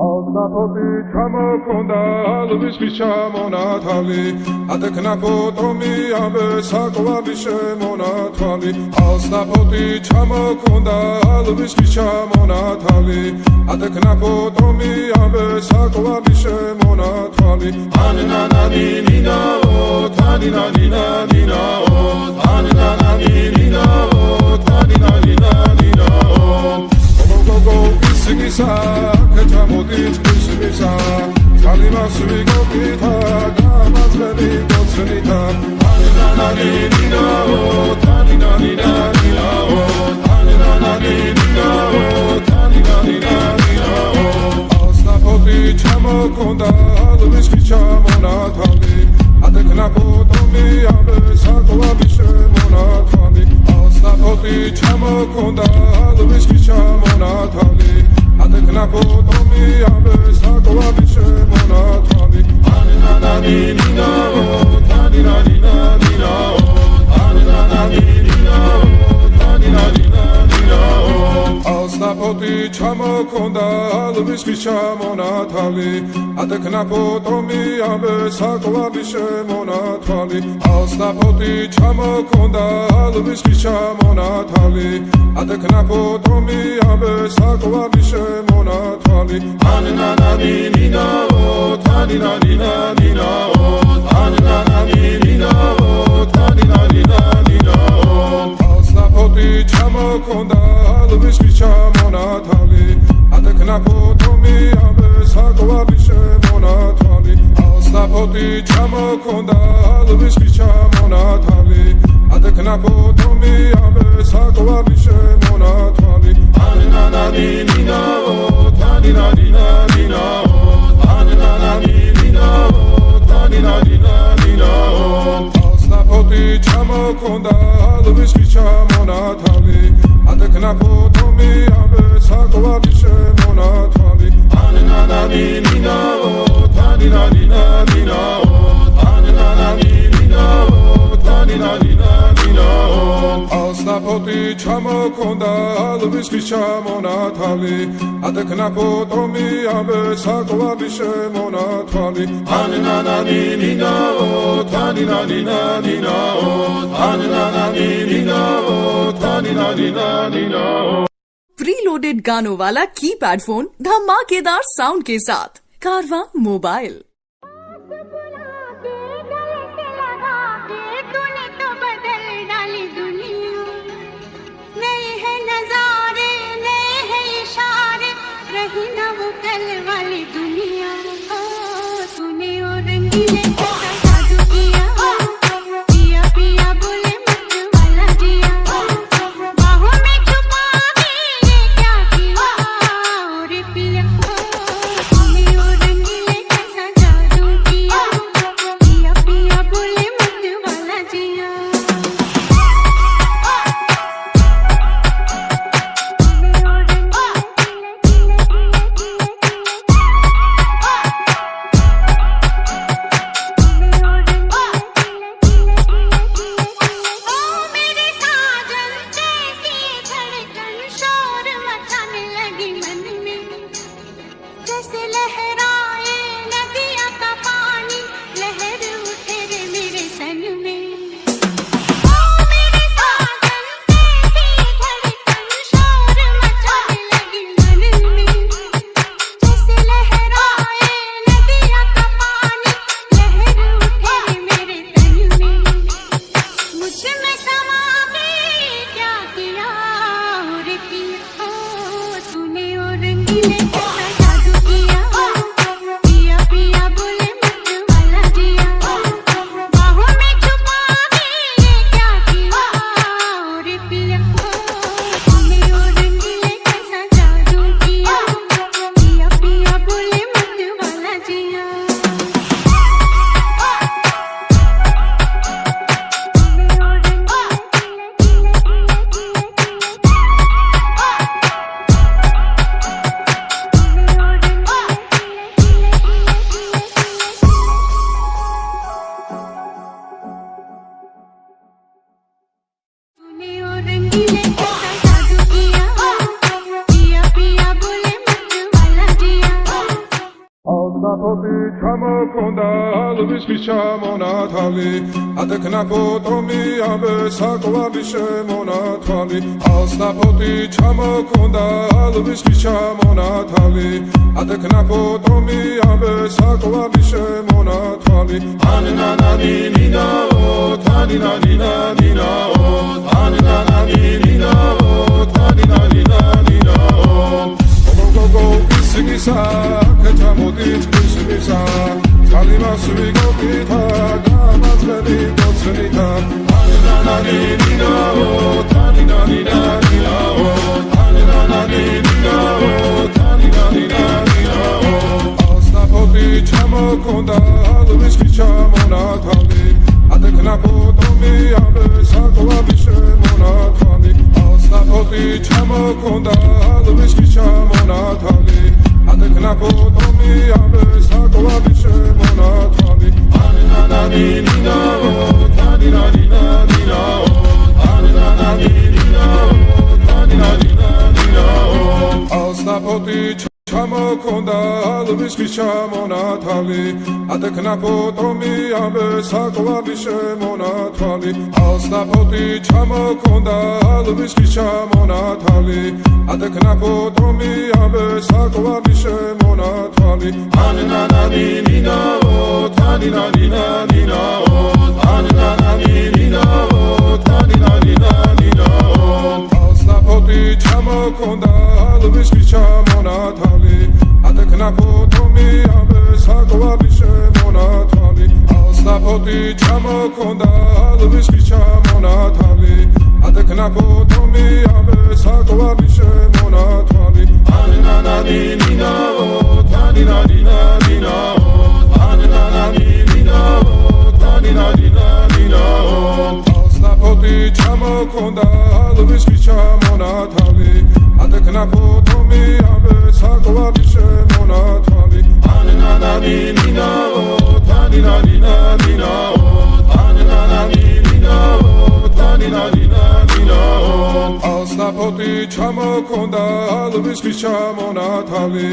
Alnapoti chamokonda alvis chamonatali ateknapotomi abe saklavishe monatali Alnapoti chamokonda alvis chamonatali ateknapotomi abe saklavishe monatali Anana nina o tanina nina nina o Anana nina o tanina nina nina o Go Sigisa, Katamodit, Sigisa, Kalimas, Vigopita, Gamas, Vedi, Gotsanita, Tanina, Nina, Tanina, Nina, Nina, Tanina, Nina, Tanina, Nina, Nina, Alnapoti, Chamokonda, Luis Chamonatali, Ateknapotomi, Abe, Saklavishe, Monatali, Alnapoti, Chamokonda, Luis Chamonatali, Ateknapotomi, Abe, Saklavishe, Monatali, Tanina, Nina, Tanina, Nina, Nina, Tanina, Nina, Tanina, Nina, Nina, Alnapoti, Chamokonda, Luis Chamonatali, Ateknapotomi, Abe, Saklavishe, Monatali, Alnapoti, Chamokonda, Luis Chamonatali, Ateknapotomi, Abe, Saklavishe, Monatali, Tanina, Nina, Tanina, Nina, Nina, Tanina, Nina, Tanina, Nina, Nina, Alnapoti, Chamokonda, Luis Chamonatali, Ateknapotomi, Abe, Saklavishe, Monatali, Alnapoti, Chamokonda, Luis Chamonatali, Ateknapotomi, Abe, Saklavishe, Monatali, Tanina, Nina, Tanina, Nina, Nina, Tanina, Nina, Tanina, Nina, Nina, Alnapoti, Chamokonda, Luis Chamonatali, Ateknapotomi, Abe, Saklavishe, Monatali, Tanina, Nina, Tanina, Nina, Nina, Tanina, Nina, Tanina, Nina, Nina, Alnapoti, Chamokonda, Luis Chamonatali, Ateknapotomi, Abe, Saklavishe, Monatali, Tanina, Nina, Tanina, Nina, Nina, Tanina, Nina, Tanina, Nina, Nina, preloaded गानों वाला keypad phone धमाकेदार साउंड के साथ कारवां मोबाइल। तूने और रंगीले कैसा जादू किया ალსაფოტი ჩამოქონდა ალვის ჩამონათალი ატექნა ფოტომი ამე საკვარი შემონათვალი ალსაფოტი ჩამოქონდა ალვის ჩამონათალი ატექნა ფოტომი ამე საკვარი შემონათვალი ანანანინინაო თანინანინანინაო ანანანინინაო თანინანინანინაო გოგო ისგისა კეთამოდით ისგისა კალიმას ვიგოქითა გამაძლები გოცნითა ანანანინინაო თანინანინანინაო ანანანინინაო თანინანინანინაო ალსაფოტი ჩამოქონდა ალვის ჩამონათალი ატექნა ფოტომი ამე საკვარი შემონათვალი ალსაფოტი ჩამოქონდა ალვის ჩამონათალი ატექნა ფოტომი ამე საკვარი შემონათვალი ანანანინინაო თანინანინანინაო ანანანინინაო თანინანინანინაო ალსაფოტი ჩამოქონდა ალვის ჩამონათალი ატექნა ფოტომი ამე საკვარი შემონათვალი ალსაფოტი ჩამოქონდა ალვის ჩამონათალი ატექნა ფოტომი ამე საკვარი შემონათვალი ანანანინინაო თანინანინანინაო ანანანინინაო თანინანინანინაო ალსაფოტი ჩამოქონდა ალვის ჩამონათალი ატექნა ფოტომი ამე საკვარი შემონათვალი ალსაფოტი ჩამოქონდა ალვის ჩამონათალი ატექნა ფოტომი ამე საკვარი შემონათვალი ანანანინინაო თანინანინანინაო ანანანინინაო თანინანინანინაო ალსაფოტი ჩამოქონდა ალვის ჩამონათალი ატექნა ფოტომი ამე საკვარი შემონათვალი ანანანინინაო თანინანინანინაო ანანანინინაო თანინანინანინაო ალსაფოტი ჩამოქონდა ალვის ჩამონათალი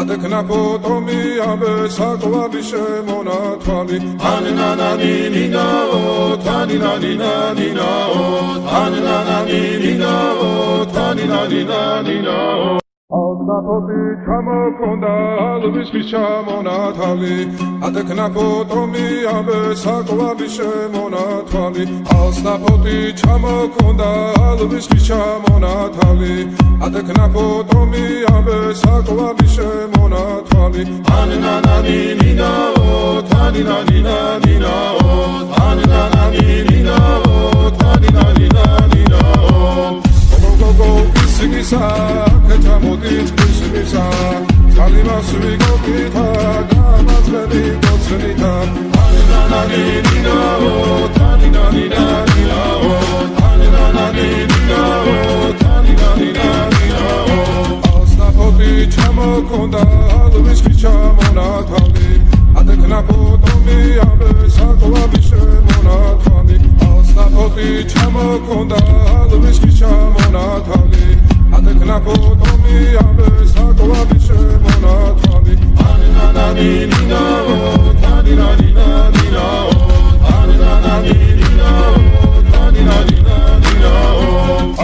ატექნა ფოტომი ამე საკვარი შემონათვალი ანანანინინაო თანინანინანინაო ანანანინინაო თანინანინანინაო ალსაფოტი ჩამოქონდა ალვის ჩამონათალი ატექნა ფოტომი ამე საკვარი შემონათვალი ალსაფოტი ჩამოქონდა ალვის ჩამონათალი ატექნა ფოტომი ამე საკვარი შემონათვალი ანანანინინაო თანინანინანინაო ანანანინინაო თანინანინანინაო გოგო ისგისა კეთამოდით ისგისა კალიმას ვიგოქითა გამაძლები გოცნითა ანანანინინაო თანინანინანინაო ანანანინინაო თანინანინანინაო ალსაფოტი ჩამოქონდა ალვის ჩამონათალი ატექნა ფოტომი ამე საკვარი შემონათვალი ალსაფოტი ჩამოქონდა ალვის ჩამონათალი ატექნა ფოტომი ამე საკვარი შემონათვალი ანანანინინაო თანინანინანინაო ანანანინინაო თანინანინანინაო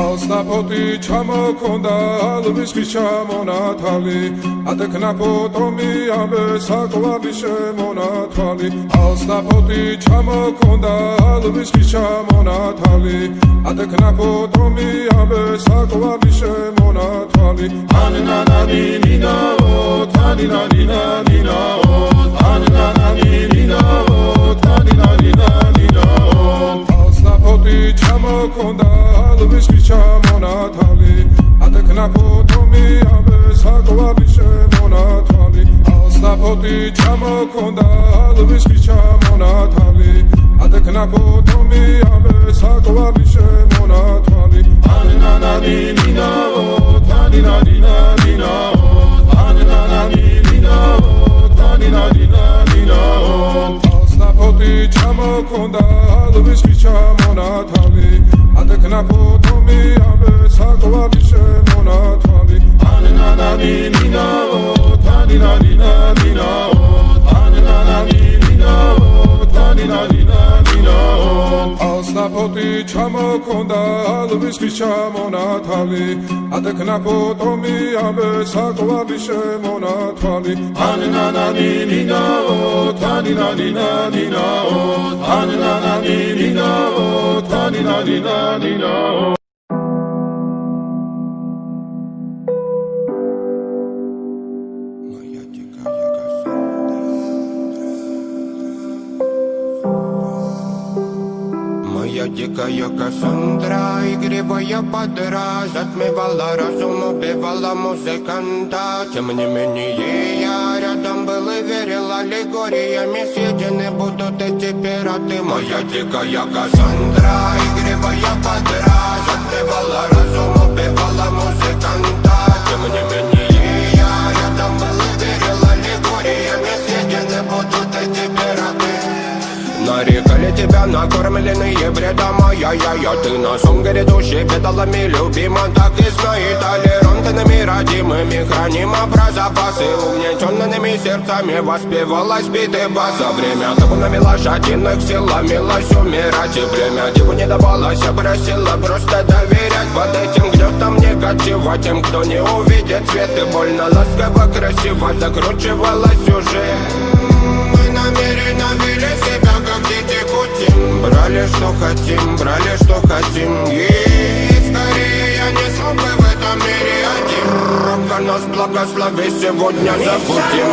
ალსაფოტი ჩამოქონდა ალვის ჩამონათალი ატექნა ფოტომი ამე საკვარი შემონათვალი ალსაფოტი ჩამოქონდა ალვის ჩამონათალი ატექნა ფოტომი ამე საკვარი შემონათვალი ანანანინინაო თანინანინანინაო ანანანინინაო თანინანინანინაო ალსაფოტი ჩამოქონდა ალვის ჩამონათალი ატექნა ფოტომი ამე საკვარი შემონათვალი ალსაფოტი ჩამოქონდა ალვის ჩამონათალი ატექნა ფოტომი ამე საკვარი შემონათვალი ანანანინინაო თანინანინანინაო ანანანინინაო თანინანინანინაო ალსაფოტი ჩამოქონდა ალვის ჩამონათალი ატექნა ფოტომი ამე საკვარი შემონათვალი ანანანინინაო თანინანინანინაო სნაფოტი ჩამოქონდა ალვის ხის ჩამონათალი ადექნა ფოტომი ამე საკვარი შემონათვალი ანანანინინაო თანინანინანინაო ანანანინინაო თანინანინანინაო Моя дикая Кассандра, игривая подра, затмевала разум, убивала музыканта. Тем не менее, я рядом был и верил аллегориями, съедены будут эти пираты. Моя дикая Кассандра, игривая подра, затмевала разум, убивала музыканта. Тем не менее, я рядом был и верил аллегориями, съедены будут эти пираты. Нарекали тебя накормленные бредом, ай-яй-яй, ты на сунгере души педалами любима. Так и знай, толерантными, родимыми, хранима про запасы. Угнетенными сердцами воспевалась биты баса. Время табунами лошадиных силомилась умирать. И время диву не давалось, просила просто доверять. Под этим гнетом негатива тем, кто не увидит свет. И больно ласково, красиво закручивалась сюжет. Мы намеренно вели себя как дети Путин. Брали что хотим, и скорее я не смог бы в этом мире один. Рука нас благослови, сегодня забудем.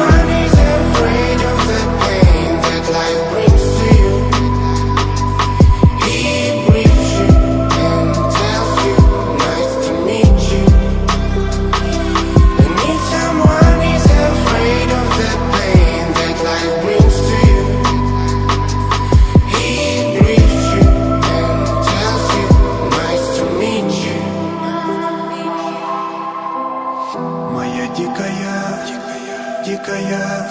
Моя дикая